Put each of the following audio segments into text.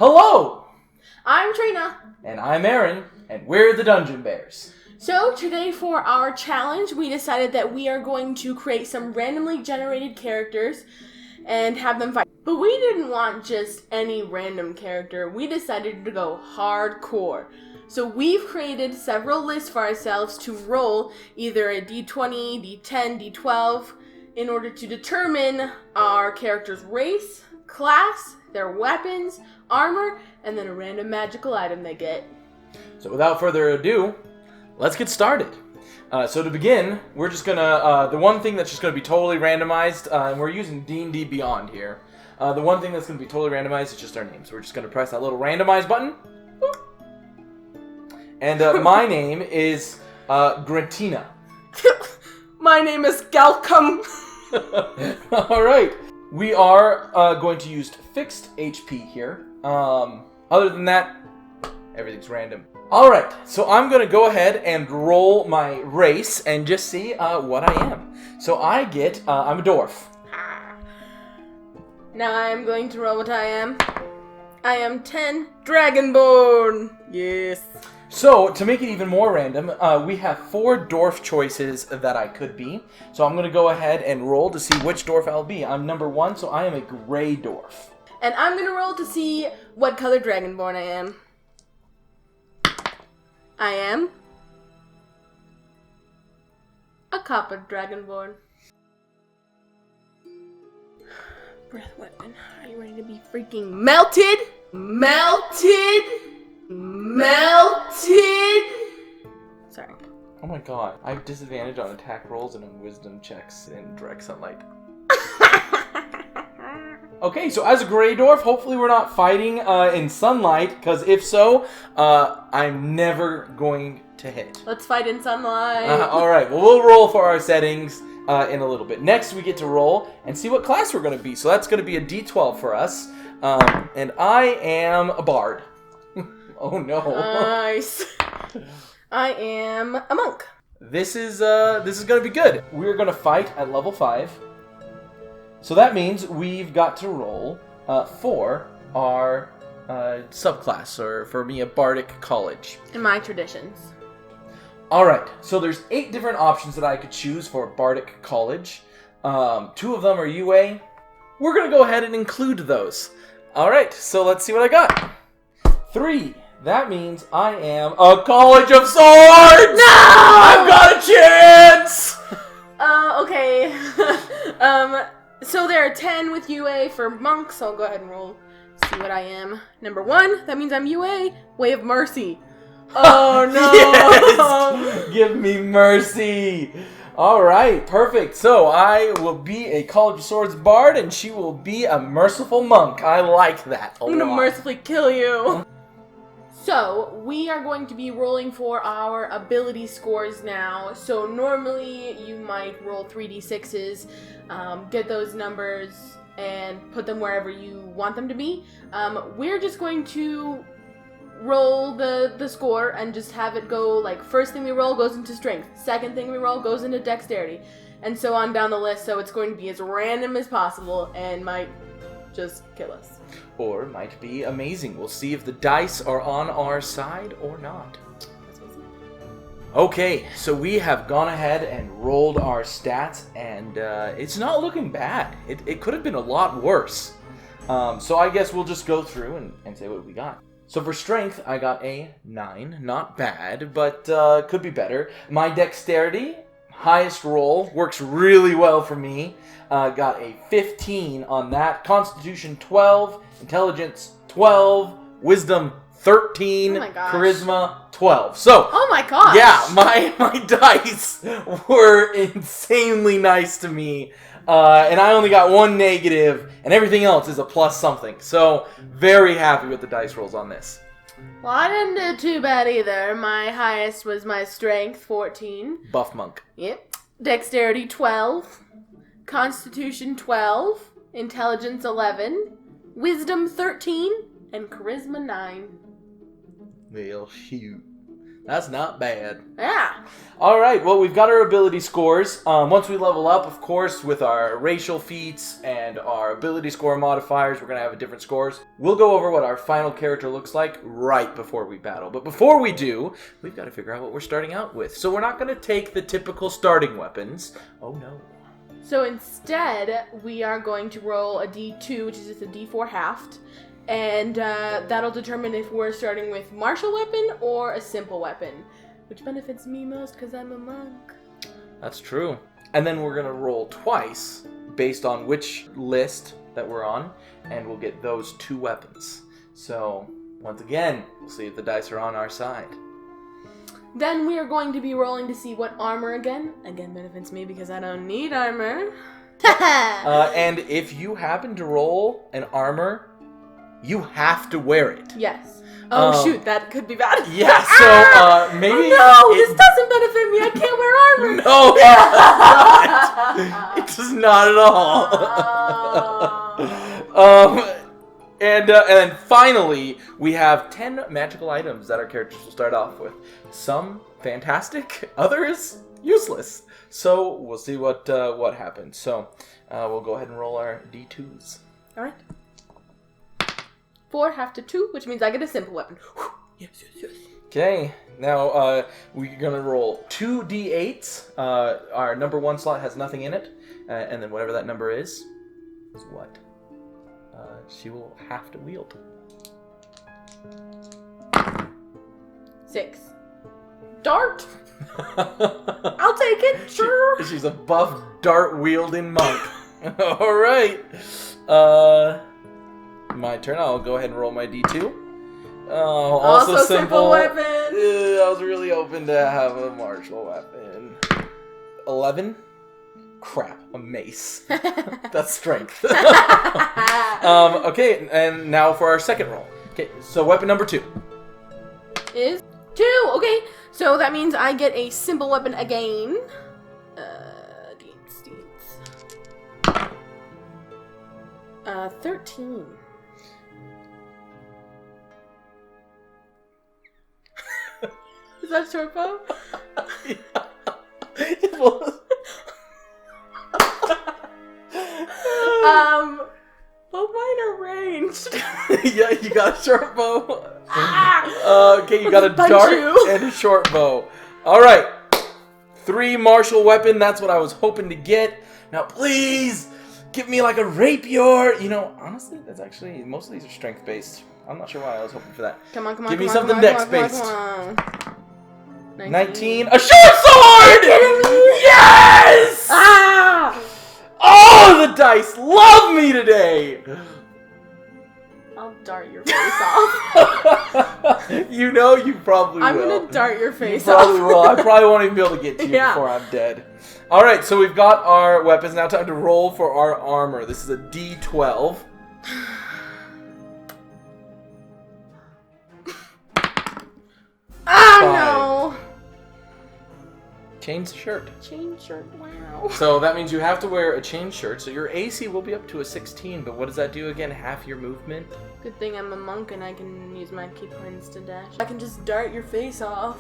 Hello! I'm Trina. And I'm Aaron, and we're the Dungeon Bears. So today for our challenge, we decided that we are going to create some randomly generated characters and have them fight. But we didn't want just any random character. We decided to go hardcore. So we've created several lists for ourselves to roll either a d20, d10, d12 in order to determine our character's race, class, their weapons, armor, and then a random magical item they get. So without further ado, let's get started. So to begin, we're just gonna, the one thing that's just gonna be totally randomized, and we're using DnD Beyond here. The one thing that's gonna be totally randomized is just our names. We're just gonna press that little randomize button. Boop. And my name is Gratina. My name is Galcum. Alright. We are going to use fixed HP here. Other than that, everything's random. Alright, so I'm going to go ahead and roll my race and just see what I am. So I get, I'm a dwarf. Now I am going to roll what I am. I am 10 Dragonborn. Yes. So, to make it even more random, we have 4 dwarf choices that I could be. So I'm going to go ahead and roll to see which dwarf I'll be. I'm number 1, so I am a gray dwarf. And I'm going to roll to see what color Dragonborn I am. I am a copper Dragonborn. Breath weapon. Are you ready to be freaking melted? Melted! Sorry. Oh my god. I have disadvantage on attack rolls and on wisdom checks in direct sunlight. Okay, so as a gray dwarf, hopefully we're not fighting in sunlight, because if so, I'm never going to hit. Let's fight in sunlight. Alright, well, we'll roll for our settings in a little bit. Next, we get to roll and see what class we're going to be. So that's going to be a d12 for us. And I am a bard. Oh no. Nice. I am a monk. This is going to be good. We're going to fight at level 5. So that means we've got to roll for our subclass, or for me, a bardic college. In my traditions. Alright, so there's 8 different options that I could choose for bardic college. 2 of them are UA. We're going to go ahead and include those. Alright, so let's see what I got. 3. That means I am a College of Swords! No! I've got a chance! Okay. So there are 10 with UA for monks, so I'll go ahead and roll. See what I am. Number 1, that means I'm UA, Way of Mercy. Oh no! Yes! Give me mercy! Alright, perfect. So I will be a College of Swords bard, and she will be a merciful monk. I like that a lot. I'm gonna mercifully kill you. So, we are going to be rolling for our ability scores now. So, normally you might roll 3d6s, get those numbers, and put them wherever you want them to be. We're just going to roll the score and just have it go, like, first thing we roll goes into strength, second thing we roll goes into dexterity, and so on down the list. So, it's going to be as random as possible and might just kill us. Or might be amazing. We'll see if the dice are on our side or not. Okay, so we have gone ahead and rolled our stats, and it's not looking bad. It could have been a lot worse. So I guess we'll just go through and say what we got. So for strength, I got a 9. Not bad, but could be better. My dexterity, highest roll, works really well for me. Got a 15 on that. Constitution 12, intelligence 12, wisdom 13, charisma 12. So, oh my gosh. Yeah, my dice were insanely nice to me. And I only got 1 negative, and everything else is a plus something. So, very happy with the dice rolls on this. Well, I didn't do too bad either. My highest was my strength, 14. Buff monk. Yep. Dexterity, 12. Constitution, 12. Intelligence, 11. Wisdom, 13. And charisma, 9. Well, shoot. That's not bad. Yeah. All right, well, we've got our ability scores. Once we level up, of course, with our racial feats and our ability score modifiers, we're going to have different scores. We'll go over what our final character looks like right before we battle. But before we do, we've got to figure out what we're starting out with. So we're not going to take the typical starting weapons. Oh, no. So instead, we are going to roll a D2, which is just a D4 halved. And that'll determine if we're starting with martial weapon or a simple weapon. Which benefits me most because I'm a monk. That's true. And then we're going to roll twice based on which list that we're on. And we'll get those 2 weapons. So, once again, we'll see if the dice are on our side. Then we are going to be rolling to see what armor again benefits me because I don't need armor. And if you happen to roll an armor, you have to wear it. Yes. Oh, shoot, that could be bad. Yeah, so maybe... Oh, no, this doesn't benefit me. I can't wear armor. No, it does not at all. And then finally, we have 10 magical items that our characters will start off with. Some fantastic, others useless. So we'll see what happens. So we'll go ahead and roll our D2s. All right. 4 half to 2, which means I get a simple weapon. Yes. Okay, now we're going to roll 2 D8s. Our number 1 slot has nothing in it. And then whatever that number is what she will have to wield. 6. Dart! I'll take it, sure. She's a buff dart-wielding monk. All right. My turn. I'll go ahead and roll my D2. Oh, also simple weapon. I was really hoping to have a martial weapon. 11. Crap, a mace. That's strength. Okay, and now for our second roll. Okay, so weapon number 2 is 2. Okay, so that means I get a simple weapon again. 13. Is that short bow? Well, mine are ranged. Yeah, you got a short bow. Okay, you got a dart and a short bow. All right, 3 martial weapon. That's what I was hoping to get. Now, please give me like a rapier. You know, honestly, that's actually most of these are strength based. I'm not sure why I was hoping for that. Come on. Give me something dex based. 19. A short sword! Yes! Oh, the dice love me today! I'll dart your face off. You know you probably will. I'm gonna dart your face you off. probably will. I probably won't even be able to get to you before I'm dead. Alright, so we've got our weapons. Now time to roll for our armor. This is a D12. No! Chain shirt. Chain shirt, wow. So that means you have to wear a chain shirt, so your AC will be up to a 16, but what does that do again? Half your movement? Good thing I'm a monk and I can use my key points to dash. I can just dart your face off.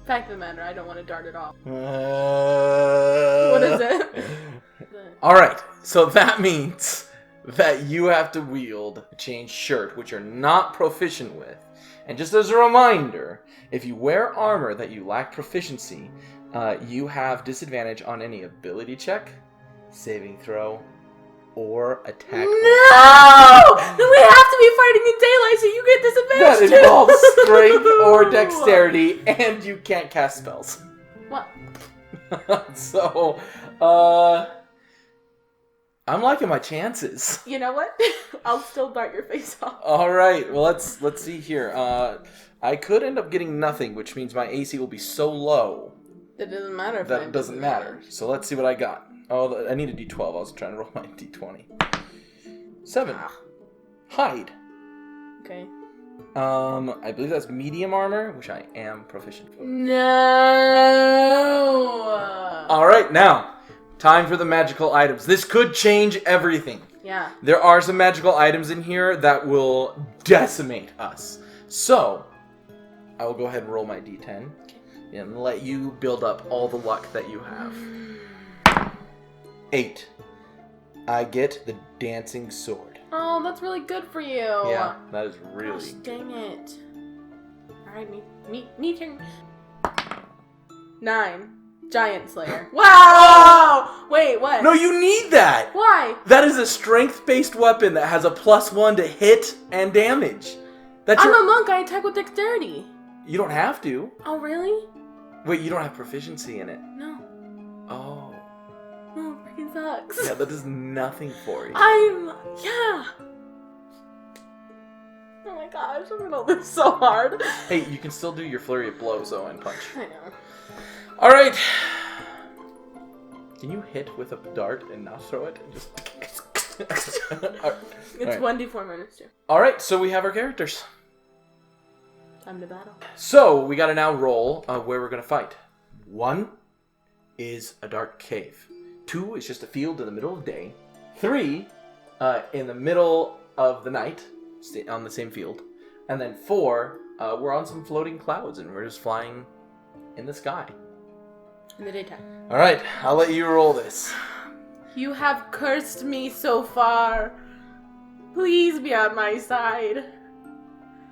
Fact of the matter, I don't want to dart it off. What is it? Alright, so that means that you have to wield a chain shirt, which you're not proficient with. And just as a reminder, if you wear armor that you lack proficiency, you have disadvantage on any ability check, saving throw, or attack. No! We have to be fighting in daylight, so you get disadvantage. That involves strength or dexterity, and you can't cast spells. What? So, I'm liking my chances. You know what? I'll still dart your face off. All right. Well, let's see here. I could end up getting nothing, which means my AC will be so low. That doesn't matter. That doesn't matter. So let's see what I got. Oh, I need a D12. I was trying to roll my D20. 7. Hide. Okay. I believe that's medium armor, which I am proficient for. No. All right, now time for the magical items. This could change everything. Yeah. There are some magical items in here that will decimate us. So, I will go ahead and roll my d10 and let you build up all the luck that you have. 8. I get the dancing sword. Oh, that's really good for you. Yeah, that is really... Gosh, dang it. Alright, me turn. 9. Giant Slayer. Wow! Wait, what? No, you need that! Why? That is a strength-based weapon that has a +1 to hit and damage. That's I'm a monk, I attack with dexterity. You don't have to. Oh, really? Wait, you don't have proficiency in it? No. Oh. Oh, freaking sucks. Yeah, that does nothing for you. Yeah. Oh my gosh, I'm gonna lose so hard. Hey, you can still do your flurry of blows, though, and punch. I know. Alright. Can you hit with a dart and not throw it? And just... It's 1d4 minus 2. Alright, so we have our characters. Time to battle. So, we gotta now roll where we're gonna fight. 1 is a dark cave. 2 is just a field in the middle of the day. 3, in the middle of the night, on the same field. And then 4, we're on some floating clouds and we're just flying in the sky. In the daytime. Alright, I'll let you roll this. You have cursed me so far. Please be on my side.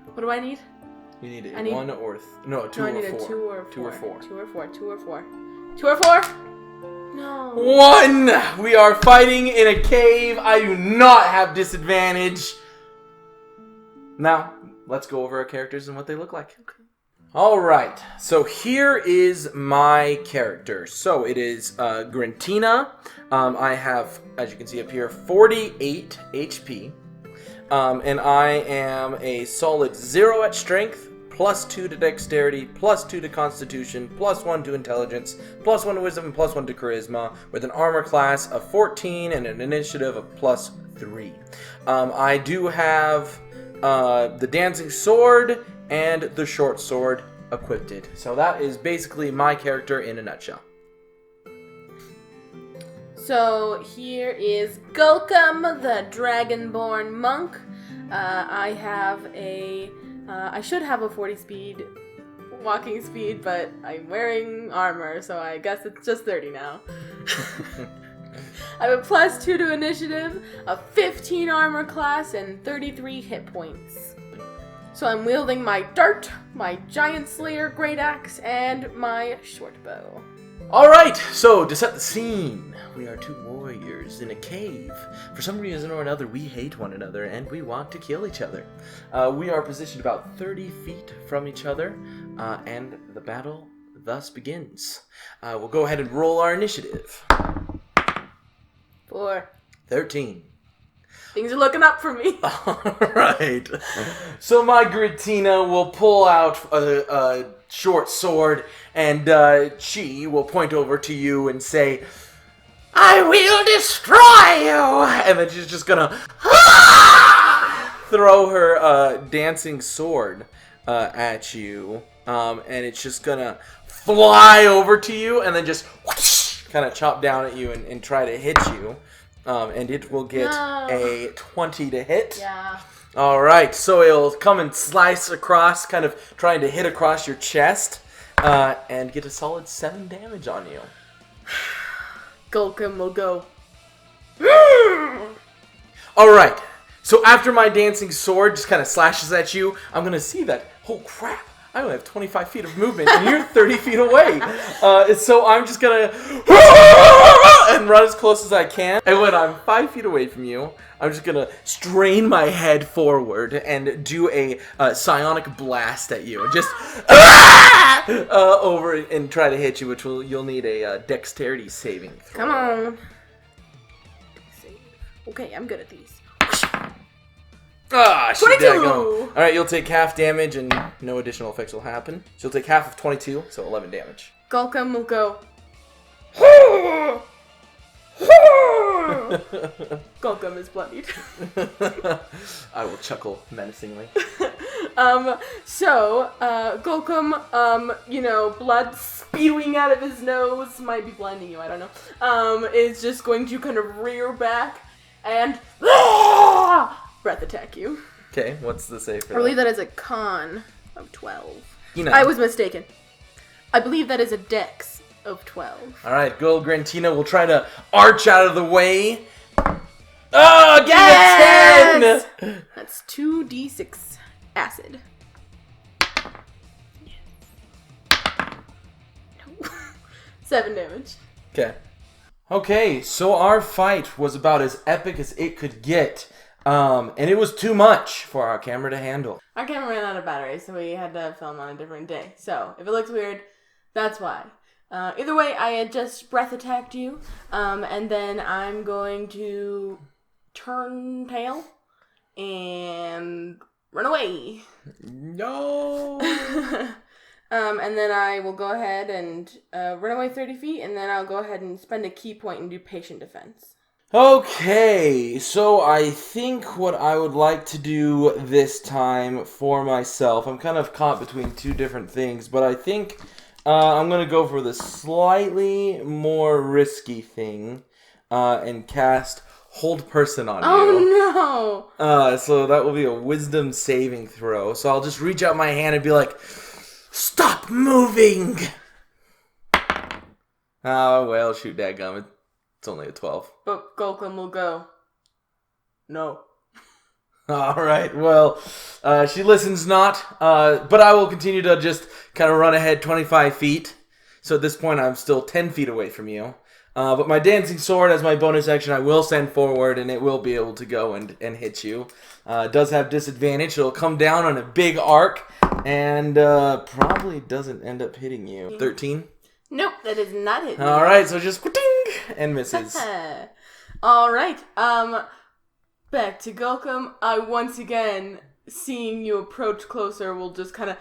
What do I need? You need I need 1 or... no, 2 no, or 4. I need a 2 or 4. 2 or 4. 2 or 4. 2 or 4. 2 or 4? No. 1! We are fighting in a cave. I do not have disadvantage. Now, let's go over our characters and what they look like. Okay. Alright, so here is my character. So it is Grintina. I have, as you can see up here, 48 HP. And I am a solid 0 at strength, +2 to dexterity, +2 to constitution, +1 to intelligence, +1 to wisdom, and +1 to charisma, with an armor class of 14 and an initiative of +3. I do have the dancing sword and the short sword equipped. So that is basically my character in a nutshell. So here is Gulkum, the Dragonborn monk. I have I should have a 40 speed walking speed, but I'm wearing armor, so I guess it's just 30 now. I have a +2 to initiative, a 15 armor class, and 33 hit points. So I'm wielding my dart, my giant slayer great axe, and my short bow. Alright, so to set the scene, we are 2 warriors in a cave. For some reason or another, we hate one another and we want to kill each other. We are positioned about 30 feet from each other, and the battle thus begins. We'll go ahead and roll our initiative. 4. 13. Things are looking up for me. Alright. So my Grintina will pull out a short sword, and she will point over to you and say, "I will destroy you!" And then she's just gonna throw her dancing sword at you, and it's just gonna fly over to you and then just kind of chop down at you and try to hit you. And it will get a 20 to hit. Yeah. Alright, so it'll come and slice across, kind of trying to hit across your chest, and get a solid 7 damage on you. Gulkum will go. Alright, so after my dancing sword just kind of slashes at you, I'm going to see that, oh crap, I only have 25 feet of movement, and you're 30 feet away. So I'm just going to and run as close as I can. And when I'm 5 feet away from you, I'm just going to strain my head forward and do a psionic blast at you. And just over and try to hit you, which you'll need a dexterity saving throw. Come on. Okay, I'm good at these. Ah, 22! Alright, you'll take half damage and no additional effects will happen. So you'll take half of 22, so 11 damage. Gulkum will go. Gulkum is bloodied. I will chuckle menacingly. So, Gulkum, blood spewing out of his nose, might be blinding you, I don't know, is just going to kind of rear back and breath attack you. Okay, what's the save for I believe that is a con of 12. Grantina. I was mistaken. I believe that is a dex of 12. Alright, good old Grantina will try to arch out of the way. Oh, give me a 10! That's 2d6 acid. No. 7 damage. Okay, so our fight was about as epic as it could get. And it was too much for our camera to handle. Our camera ran out of battery, so we had to film on a different day. So, if it looks weird, that's why. Either way, I had just breath attacked you, and then I'm going to turn tail and run away. No! And then I will go ahead and run away 30 feet, and then I'll go ahead and spend a key point and do patient defense. Okay, so I think what I would like to do this time for myself, I'm kind of caught between two different things, but I think I'm going to go for the slightly more risky thing and cast Hold Person on you. Oh no! So that will be a wisdom saving throw, so I'll just reach out my hand and be like, stop moving! Oh, well, shoot, dadgummit. It's only a 12. But Golcom will go, no. Alright, well, she listens not, but I will continue to just kind of run ahead 25 feet. So at this point, I'm still 10 feet away from you. But my dancing sword, as my bonus action, I will send forward, and it will be able to go and hit you. It does have disadvantage, so it'll come down on a big arc, and probably doesn't end up hitting you. 13? Nope, that is not hitting. Alright, so just and misses. Alright, back to Golcom. I once again, seeing you approach closer, will just kind of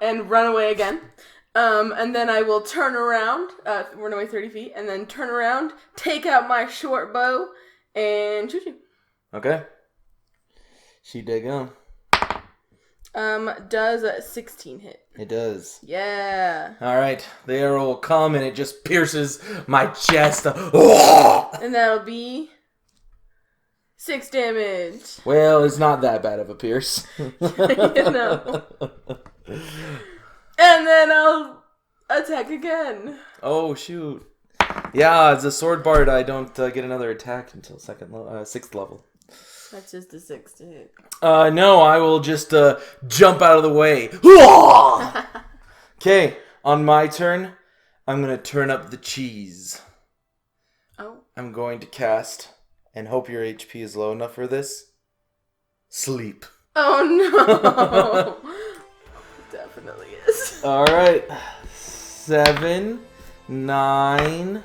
and run away again. And then I will turn around, run away 30 feet, and then turn around, take out my short bow, and shoot you. Okay. She dig on. Does a 16 hit? It does. Yeah. Alright, the arrow will come and it just pierces my chest. And that'll be 6 damage. Well, it's not that bad of a pierce. You know. And then I'll attack again. Oh, shoot. Yeah, as a sword bard, I don't get another attack until 6th level. That's just a 6 to hit. No, I will just jump out of the way. Okay, on my turn, I'm going to turn up the cheese. Oh. I'm going to cast, and hope your HP is low enough for this, Sleep. Oh, no. Definitely is. Alright. 7, 9,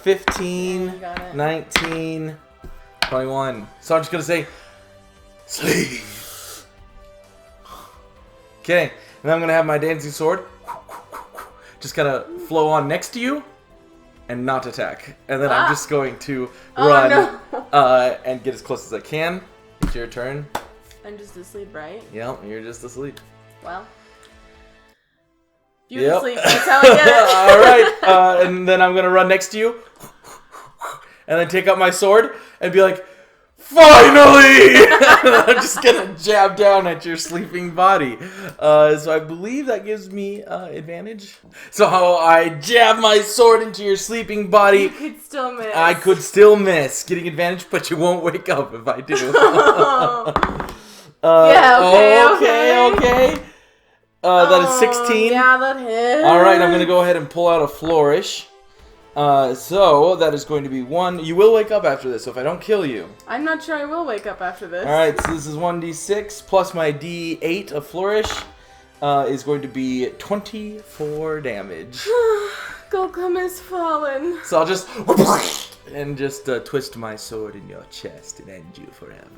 15, 19, 21. So I'm just going to say, sleep. Okay. And then I'm going to have my dancing sword just kind of flow on next to you and not attack. And then I'm just going to run and get as close as I can. It's your turn. I'm just asleep, right? Yep, you're just asleep. Well. You're asleep. That's how I get it. Alright. And then I'm going to run next to you. And then take out my sword and be like, finally! I'm just gonna jab down at your sleeping body. So I believe that gives me advantage. So how I jab my sword into your sleeping body. You could still miss. I could still miss, getting advantage, but you won't wake up if I do. Okay. That is 16. Yeah, that hits. Alright, I'm gonna go ahead and pull out a flourish. So that is going to be 1. You will wake up after this, so if I don't kill you. I'm not sure I will wake up after this. Alright, so this is 1d6 plus my d8 of flourish is going to be 24 damage. Golcom has fallen. So I'll just and just twist my sword in your chest and end you forever.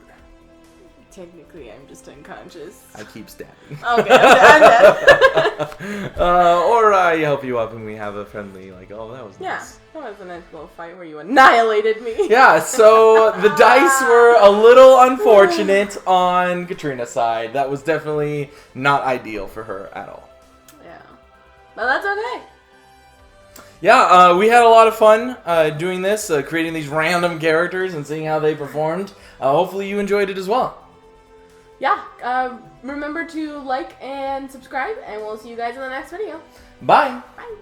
Technically, I'm just unconscious. I keep stabbing. Okay, I'm dead. Or I help you up and we have a friendly, like, oh, that was nice. Yeah, that was a nice little fight where you annihilated me. Yeah, so the dice were a little unfortunate on Katrina's side. That was definitely not ideal for her at all. Yeah, but that's okay. Yeah, we had a lot of fun doing this, creating these random characters and seeing how they performed. Hopefully you enjoyed it as well. remember to like and subscribe, and we'll see you guys in the next video. Bye. Bye.